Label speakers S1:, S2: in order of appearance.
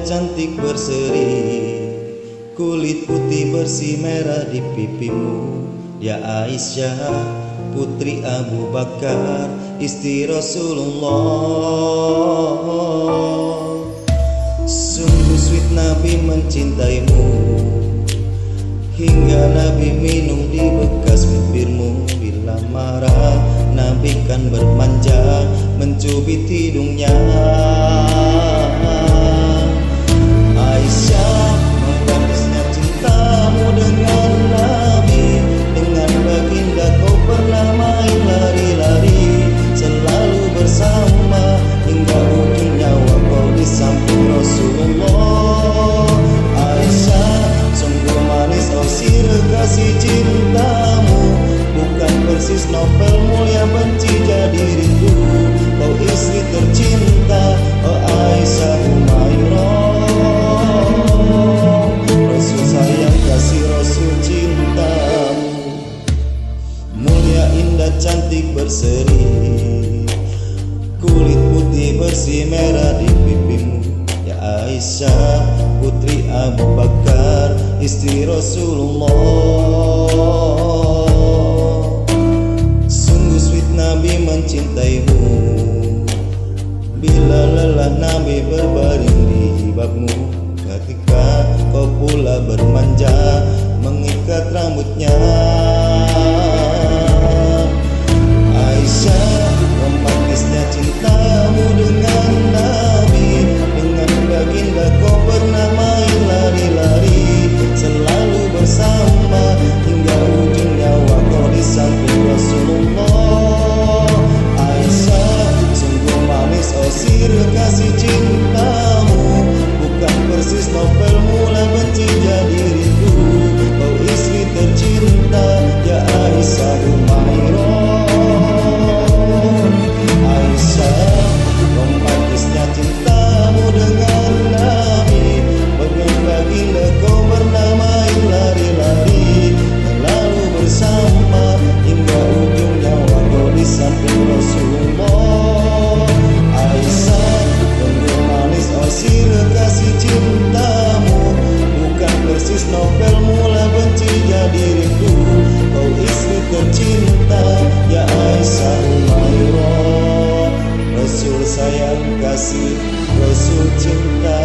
S1: cantik berseri, kulit putih bersih merah di pipimu. Ya Aisyah, putri Abu Bakar, istri Rasulullah. Sungguh sweet Nabi mencintaimu, hingga Nabi minum di bekas bibirmu. Bila marah Nabi kan bermanja, mencubit hidungnya. Aisyah, menghabisnya cintamu dengan Nabi. Dengan baginda kau pernah main lari-lari, selalu bersama hingga ujung nyawa kau di samping Rasulullah. Aisyah, sungguh manis oh sirah kasih cintamu, bukan persis novel mulia benci jadi rindu. Kau istri tercinta, oh Aisyah Humairah. Rasul sayang kasih Rasul cintamu, mulia indah cantik berseri, kulit putih bersih merah di pipimu. Ya Aisyah, putri Abu Bakar, istri Rasulullah. Sungguh sweet Nabi mencintaimu, bila lelah Nabi berbaring di jilbabmu. Ketika kau pula bermanja mengikat rambutnya. Aisyah, romantisnya cintamu dengan Nabi. Dengan baginda kau pernah main lari-lari, selalu bersama hingga ujung nyawa kau di samping Rasulullah. Aisyah, sungguh manis oh sirah kasih cintamu, bukan persis novel mula benci jadi rindu. Kau istri tercinta, ya Aisyah Humairah. Aisyah, romantisnya cintamu dengan Nabi. Dengan baginda kau pernah main lari-lari, selalu bersama hingga ujung nyawa kau di samping Rasulullah. Aisyah, sungguh manis oh sirah kasih cintamu, bukan persis novel mula benci jadi rindu. Kau istri tercinta, ya Aisyah Humairah. Rasul sayang kasih, Rasul cinta.